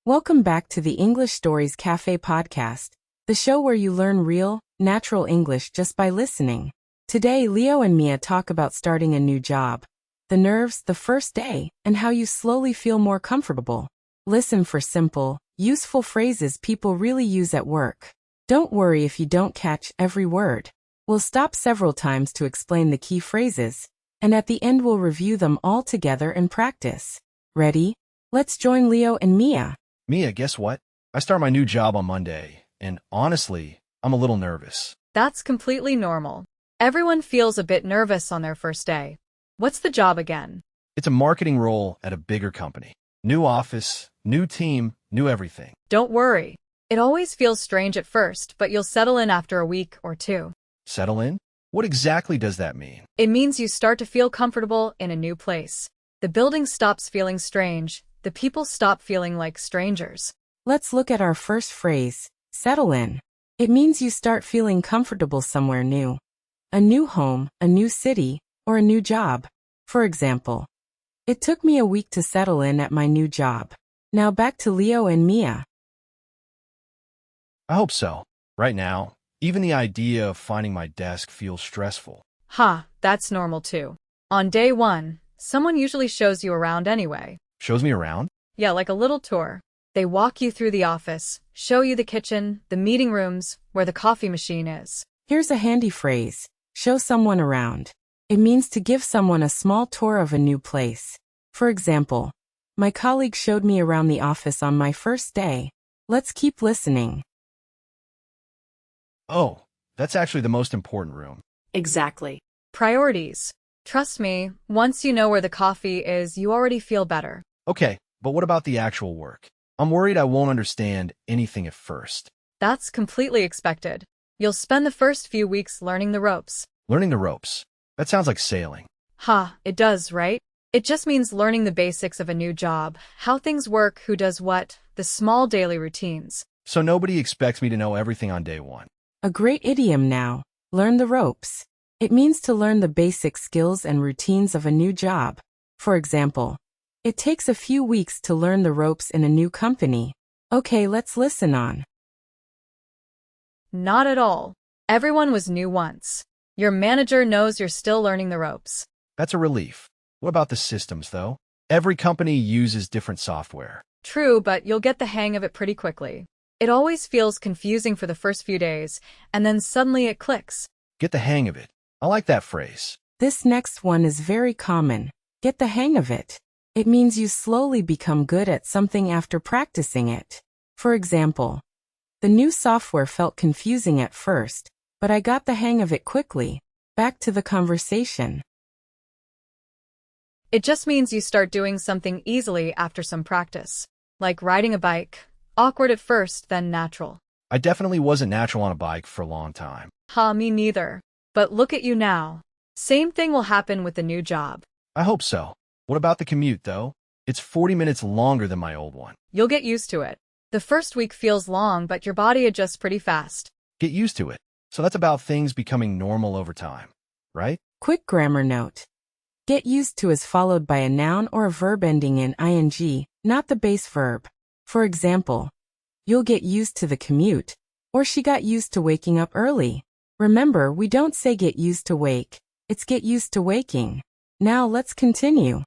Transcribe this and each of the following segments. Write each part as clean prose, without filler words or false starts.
Welcome back to the English Stories Cafe podcast, the show where you learn real, natural English just by listening. Today, Leo and Mia talk about starting a new job, the nerves, the first day, and how you slowly feel more comfortable. Listen for simple, useful phrases people really use at work. Don't worry if you don't catch every word. We'll stop several times to explain the key phrases, and at the end we'll review them all together and practice. Ready? Let's join Leo and Mia. Mia, guess what? I start my new job on Monday, and honestly, I'm a little nervous. That's completely normal. Everyone feels a bit nervous on their first day. What's the job again? It's a marketing role at a bigger company. New office, new team, new everything. Don't worry. It always feels strange at first, but you'll settle in after a week or two. Settle in? What exactly does that mean? It means you start to feel comfortable in a new place. The building stops feeling strange. The people stop feeling like strangers. Let's look at our first phrase, settle in. It means you start feeling comfortable somewhere new. A new home, a new city, or a new job. For example, it took me a week to settle in at my new job. Now back to Leo and Mia. I hope so. Right now, even the idea of finding my desk feels stressful. That's normal too. On day one, someone usually shows you around anyway. Shows me around? Yeah, like a little tour. They walk you through the office, show you the kitchen, the meeting rooms, where the coffee machine is. Here's a handy phrase, show someone around. It means to give someone a small tour of a new place. For example, my colleague showed me around the office on my first day. Let's keep listening. Oh, that's actually the most important room. Exactly. Priorities. Trust me, once you know where the coffee is, you already feel better. Okay, but what about the actual work? I'm worried I won't understand anything at first. That's completely expected. You'll spend the first few weeks learning the ropes. Learning the ropes. That sounds like sailing. It does, right? It just means learning the basics of a new job, how things work, who does what, the small daily routines. So nobody expects me to know everything on day one. A great idiom now, learn the ropes. It means to learn the basic skills and routines of a new job. For example, it takes a few weeks to learn the ropes in a new company. Okay, let's listen on. Not at all. Everyone was new once. Your manager knows you're still learning the ropes. That's a relief. What about the systems, though? Every company uses different software. True, but you'll get the hang of it pretty quickly. It always feels confusing for the first few days, and then suddenly it clicks. Get the hang of it. I like that phrase. This next one is very common. Get the hang of it. It means you slowly become good at something after practicing it. For example, the new software felt confusing at first, but I got the hang of it quickly. Back to the conversation. It just means you start doing something easily after some practice. Like riding a bike. Awkward at first, then natural. I definitely wasn't natural on a bike for a long time. Me neither. But look at you now. Same thing will happen with the new job. I hope so. What about the commute, though? It's 40 minutes longer than my old one. You'll get used to it. The first week feels long, but your body adjusts pretty fast. Get used to it. So that's about things becoming normal over time, right? Quick grammar note. Get used to is followed by a noun or a verb ending in ing, not the base verb. For example, you'll get used to the commute, or she got used to waking up early. Remember, we don't say get used to wake, it's get used to waking. Now let's continue.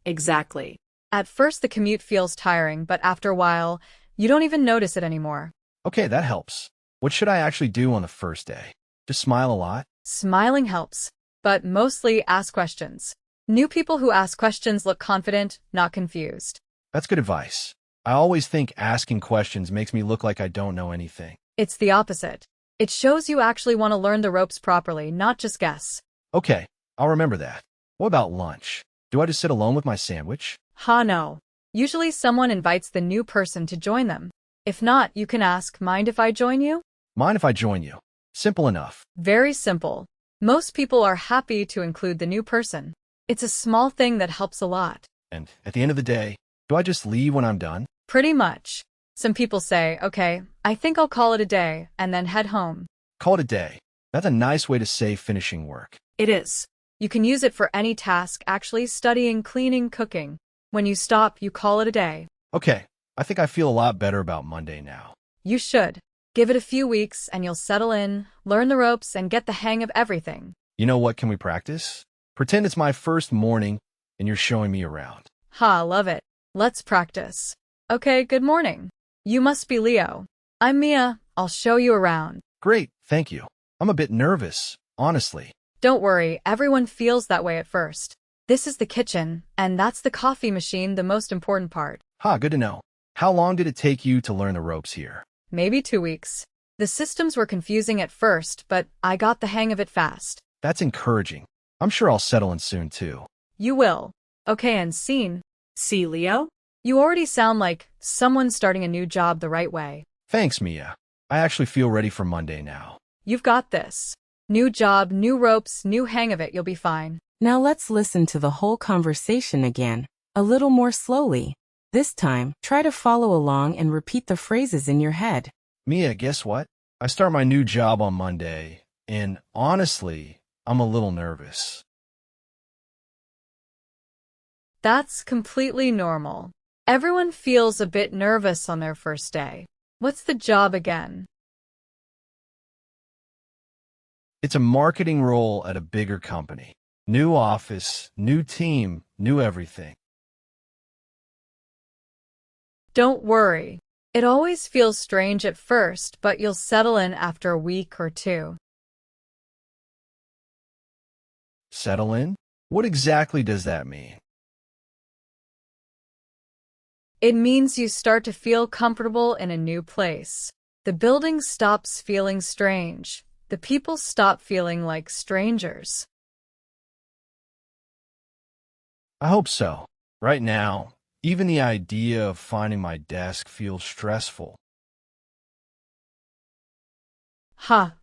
Exactly. At first the commute feels tiring, but after a while, you don't even notice it anymore. Okay, that helps. What should I actually do on the first day? Just smile a lot? Smiling helps, but mostly ask questions. New people who ask questions look confident, not confused. That's good advice. I always think asking questions makes me look like I don't know anything. It's the opposite. It shows you actually want to learn the ropes properly, not just guess. Okay, I'll remember that. What about lunch? Do I just sit alone with my sandwich? No. Usually someone invites the new person to join them. If not, you can ask, mind if I join you? Mind if I join you? Simple enough. Very simple. Most people are happy to include the new person. It's a small thing that helps a lot. And at the end of the day, do I just leave when I'm done? Pretty much. Some people say, okay, I think I'll call it a day, and then head home. Call it a day. That's a nice way to say finishing work. It is. You can use it for any task, actually studying, cleaning, cooking. When you stop, you call it a day. Okay, I think I feel a lot better about Monday now. You should. Give it a few weeks and you'll settle in, learn the ropes, and get the hang of everything. You know what, can we practice? Pretend it's my first morning and you're showing me around. Ha, love it. Let's practice. Okay, good morning. You must be Leo. I'm Mia. I'll show you around. Great, thank you. I'm a bit nervous, honestly. Don't worry, everyone feels that way at first. This is the kitchen, and that's the coffee machine, the most important part. Good to know. How long did it take you to learn the ropes here? Maybe 2 weeks. The systems were confusing at first, but I got the hang of it fast. That's encouraging. I'm sure I'll settle in soon, too. You will. Okay, and scene. See, Leo? You already sound like someone starting a new job the right way. Thanks, Mia. I actually feel ready for Monday now. You've got this. New job, new ropes, new hang of it, you'll be fine. Now let's listen to the whole conversation again, a little more slowly. This time, try to follow along and repeat the phrases in your head. Mia, guess what? I start my new job on Monday, and honestly, I'm a little nervous. That's completely normal. Everyone feels a bit nervous on their first day. What's the job again? It's a marketing role at a bigger company. New office, new team, new everything. Don't worry. It always feels strange at first, but you'll settle in after a week or 2. Settle in? What exactly does that mean? It means you start to feel comfortable in a new place. The building stops feeling strange. The people stop feeling like strangers. I hope so. Right now, even the idea of finding my desk feels stressful.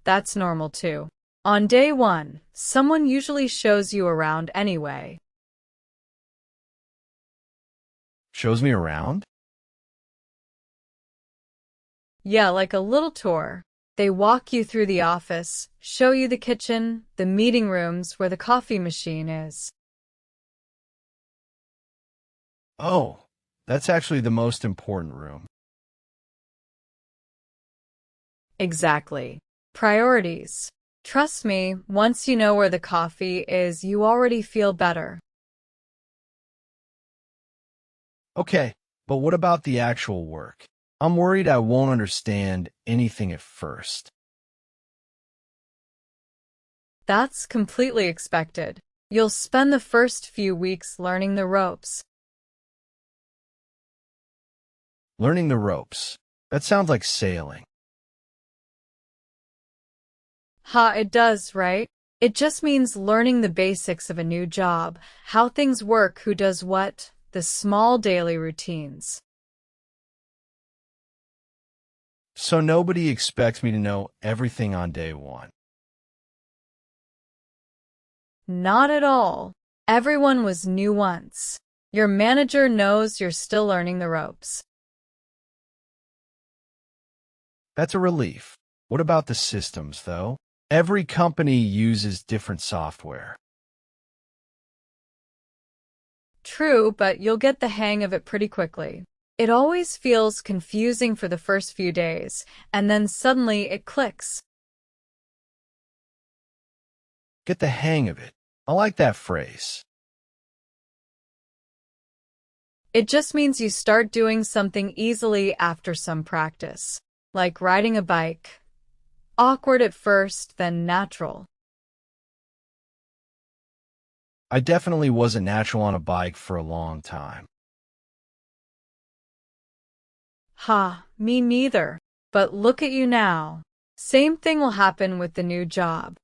That's normal too. On day 1, someone usually shows you around anyway. Shows me around? Yeah, like a little tour. They walk you through the office, show you the kitchen, the meeting rooms where the coffee machine is. Oh, that's actually the most important room. Exactly. Priorities. Trust me, once you know where the coffee is, you already feel better. Okay, but what about the actual work? I'm worried I won't understand anything at first. That's completely expected. You'll spend the first few weeks learning the ropes. Learning the ropes. That sounds like sailing. It does, right? It just means learning the basics of a new job, how things work, who does what, the small daily routines. So nobody expects me to know everything on day 1. Not at all. Everyone was new once. Your manager knows you're still learning the ropes. That's a relief. What about the systems, though? Every company uses different software. True, but you'll get the hang of it pretty quickly. It always feels confusing for the first few days, and then suddenly it clicks. Get the hang of it. I like that phrase. It just means you start doing something easily after some practice, like riding a bike. Awkward at first, then natural. I definitely wasn't natural on a bike for a long time. Me neither. But look at you now. Same thing will happen with the new job.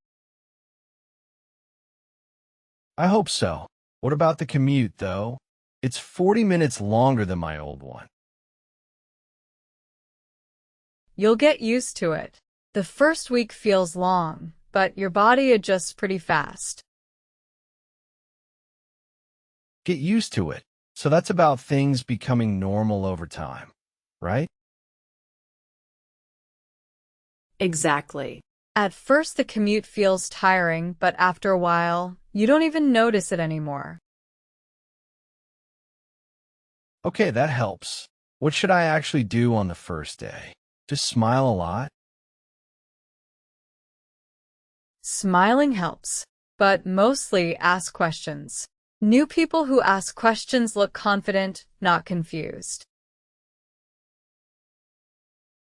I hope so. What about the commute, though? It's 40 minutes longer than my old one. You'll get used to it. The first week feels long, but your body adjusts pretty fast. Get used to it. So that's about things becoming normal over time, right? Exactly. At first the commute feels tiring, but after a while, you don't even notice it anymore. Okay, that helps. What should I actually do on the first day? Just smile a lot? Smiling helps, but mostly ask questions. New people who ask questions look confident, not confused.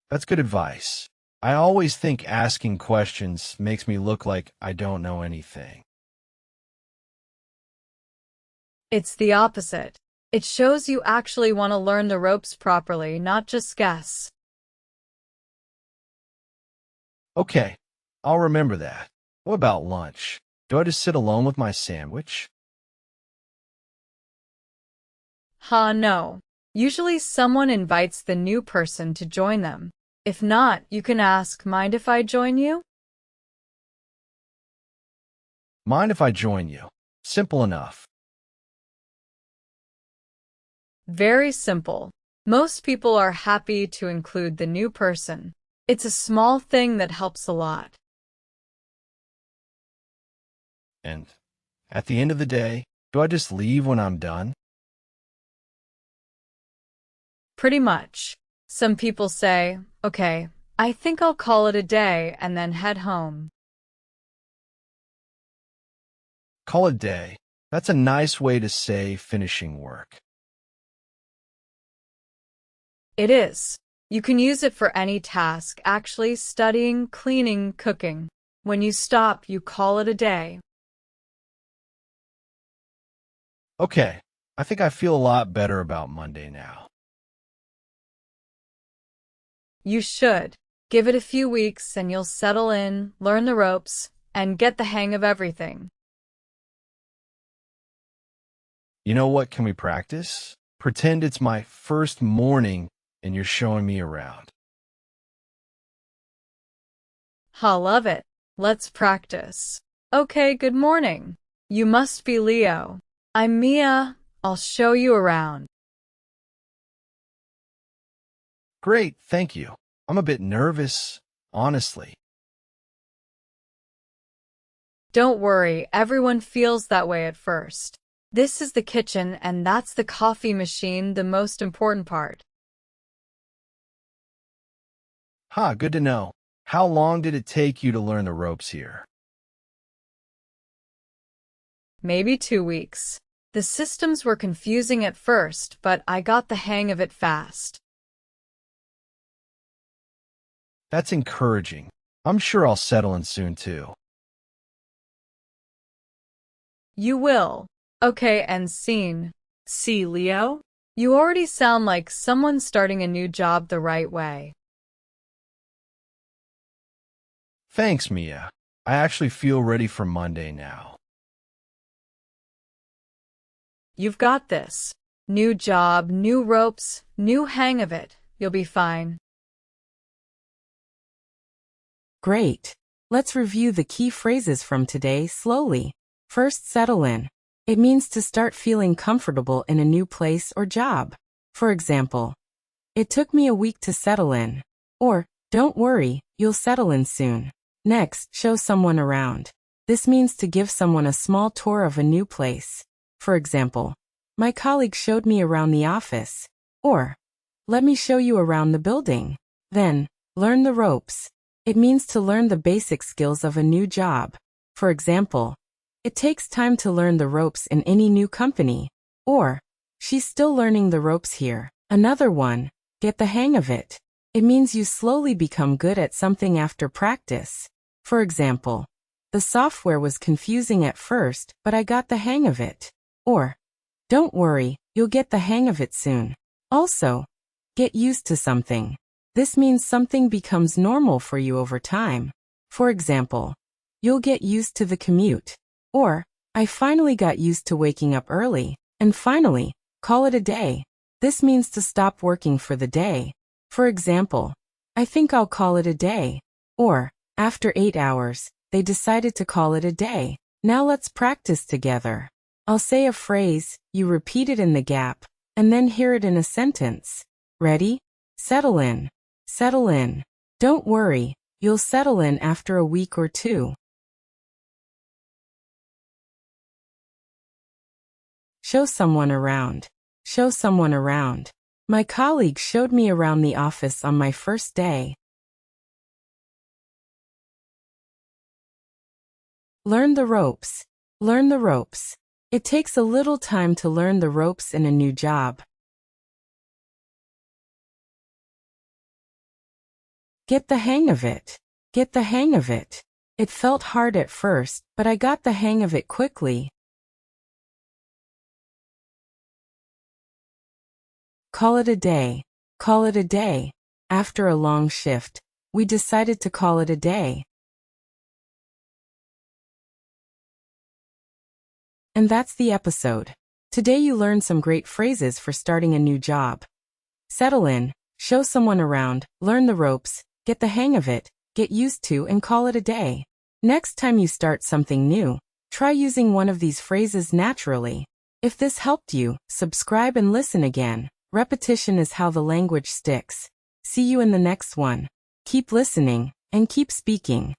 That's good advice. I always think asking questions makes me look like I don't know anything. It's the opposite. It shows you actually want to learn the ropes properly, not just guess. Okay, I'll remember that. What about lunch? Do I just sit alone with my sandwich? No. Usually someone invites the new person to join them. If not, you can ask, mind if I join you? Mind if I join you? Simple enough. Very simple. Most people are happy to include the new person. It's a small thing that helps a lot. And at the end of the day, do I just leave when I'm done? Pretty much. Some people say, okay, I think I'll call it a day and then head home. Call it a day. That's a nice way to say finishing work. It is. You can use it for any task, actually studying, cleaning, cooking. When you stop, you call it a day. Okay, I think I feel a lot better about Monday now. You should. Give it a few weeks and you'll settle in, learn the ropes, and get the hang of everything. You know what can we practice? Pretend it's my first morning and you're showing me around. I love it. Let's practice. Okay, good morning. You must be Leo. I'm Mia. I'll show you around. Great, thank you. I'm a bit nervous, honestly. Don't worry, everyone feels that way at first. This is the kitchen and that's the coffee machine, the most important part. Good to know. How long did it take you to learn the ropes here? Maybe 2 weeks. The systems were confusing at first, but I got the hang of it fast. That's encouraging. I'm sure I'll settle in soon too. You will. Okay, and scene. See, Leo? You already sound like someone starting a new job the right way. Thanks, Mia. I actually feel ready for Monday now. You've got this. New job, new ropes, new hang of it. You'll be fine. Great. Let's review the key phrases from today slowly. First, settle in. It means to start feeling comfortable in a new place or job. For example, it took me a week to settle in. Or, don't worry, you'll settle in soon. Next, show someone around. This means to give someone a small tour of a new place. For example, my colleague showed me around the office. Or, let me show you around the building. Then, learn the ropes. It means to learn the basic skills of a new job. For example, it takes time to learn the ropes in any new company. Or, she's still learning the ropes here. Another one, get the hang of it. It means you slowly become good at something after practice. For example, the software was confusing at first, but I got the hang of it. Or, don't worry, you'll get the hang of it soon. Also, get used to something. This means something becomes normal for you over time. For example, you'll get used to the commute. Or, I finally got used to waking up early. And finally, call it a day. This means to stop working for the day. For example, I think I'll call it a day. Or, after 8 hours, they decided to call it a day. Now let's practice together. I'll say a phrase, you repeat it in the gap, and then hear it in a sentence. Ready? Settle in. Settle in. Don't worry, you'll settle in after a week or two. Show someone around. Show someone around. My colleague showed me around the office on my first day. Learn the ropes. Learn the ropes. It takes a little time to learn the ropes in a new job. Get the hang of it. Get the hang of it. It felt hard at first, but I got the hang of it quickly. Call it a day. Call it a day. After a long shift, we decided to call it a day. And that's the episode. Today you learned some great phrases for starting a new job. Settle in, show someone around, learn the ropes, get the hang of it, get used to, and call it a day. Next time you start something new, try using one of these phrases naturally. If this helped you, subscribe and listen again. Repetition is how the language sticks. See you in the next one. Keep listening, and keep speaking.